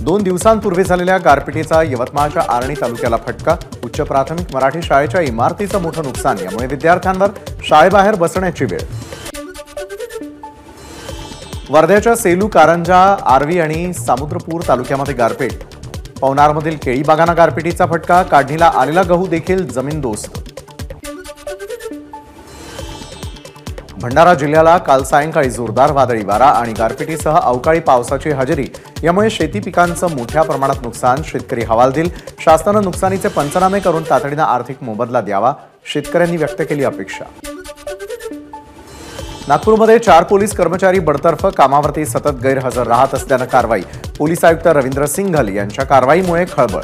2 दिवसांपूर्वी झालेल्या गारपिटीचा यवतमाळच्या आर्णी तालुक्याला फटका। उच्च प्राथमिक मराठी शाळेच्या इमारतीचं मोठं नुकसान, यामुळे विद्यार्थ्यांवर शाळेबाहेर बसण्याची वेळ। वर्ध्याच्या सेलू, कारंजा, आर्वी आणि समुद्रपूर तालुक्यामध्ये गारपीट। पवनारमधील केळी बागांना गारपिटीचा फटका, काढणीला आलेला गहू देखील जमीनदोस्त। भंडारा जिल्ह्याला काल सायंकाळी जोरदार वादळी वारा आणि गारपिटीसह अवकाळी पावसाची हजेरी, यामुळे शेती पिकांचं मोठ्या प्रमाणात नुकसान। शेतकरी हवालदिल, शासनानं नुकसानीचे पंचनामे करून तातडीनं आर्थिक मोबदला द्यावा, शेतकऱ्यांनी व्यक्त केली अपेक्षा। नागपूरमध्ये 4 पोलीस कर्मचारी बडतर्फ, कामावरती सतत गैरहजर राहत असल्यानं कारवाई। पोलीस आयुक्त रवींद्र सिंघल यांच्या कारवाईमुळे खळबळ।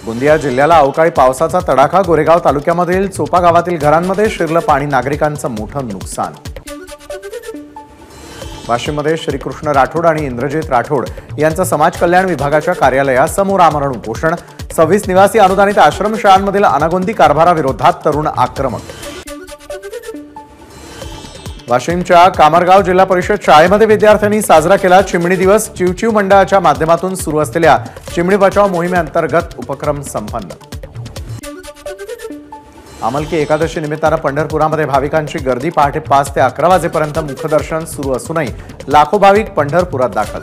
गोंदिया जिल्ह्याला अवकाळी पावसाचा तडाखा। गोरेगाव तालुक्यामधील चोपा गावातील घरांमध्ये शिरलं पाणी, नागरिकांचं मोठं नुकसान। वाशिममध्ये श्रीकृष्ण राठोड आणि इंद्रजित राठोड यांचं समाज कल्याण विभागाच्या कार्यालयासमोर आमरण उपोषण। 26 निवासी अनुदानित आश्रमशाळांमधील अनागोंदी कारभाराविरोधात तरुण आक्रमक। वाशिमच्या कामरगाव जिल्हा परिषद शाळेमध्ये विद्यार्थ्यांनी साजरा केला चिमणी दिवस। चिवचिव मंडळाच्या माध्यमातून सुरू असलेल्या चिमणी बचाव मोहिमेअंतर्गत उपक्रम संपन्न। आमलकी एकादशी निमित्तानं पंढरपुरामध्ये भाविकांची गर्दी। पहाटे 5 ते 11 वाजेपर्यंत मुखदर्शन सुरू असूनही लाखो भाविक पंढरपुरात दाखल।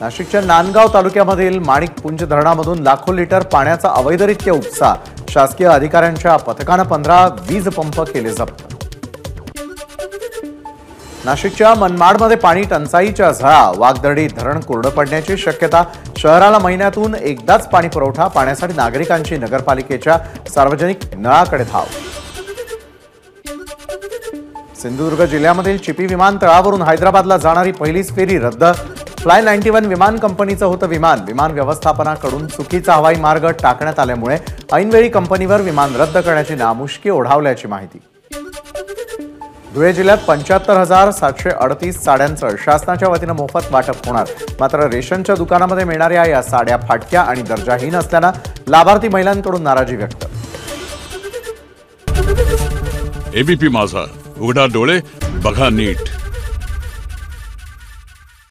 नाशिकच्या नांदगाव तालुक्यामधील माणिकपुंज धरणामधून लाखो लिटर पाण्याचा अवैधरित्या उपसा। शासकीय अधिकाऱ्यांच्या पथकानं 15 वीज पंप केले जप्त। नाशिकच्या मनमाडमध्ये पाणी टंचाईच्या झळा। वाघदर्डी धरण कोरडं पडण्याची शक्यता। शहराला महिन्यातून एकदाच पाणी पुरवठा। पाण्यासाठी नागरिकांची नगरपालिकेच्या सार्वजनिक नळाकडे धाव। सिंधुदुर्ग जिल्ह्यामधील चिपी विमानतळावरून हैदराबादला जाणारी पहिलीच फेरी रद्द। फ्लाय 91 विमान कंपनीचं होतं विमान। विमान व्यवस्थापनाकडून चुकीचा हवाई मार्ग टाकण्यात आल्यामुळे ऐनवेळी कंपनीवर विमान रद्द करण्याची नामुष्की ओढावल्याची माहिती। धुळे जिल्ह्यात 75,738 साड्यांचं शासनाच्या वतीनं मोफत वाटप होणार। मात्र रेशनच्या दुकानामध्ये मिळणाऱ्या या साड्या फाटक्या आणि दर्जाहीन असल्यानं लाभार्थी महिलांकडून नाराजी व्यक्त। एबीपी माझा, उघडा डोळे बघा नीट।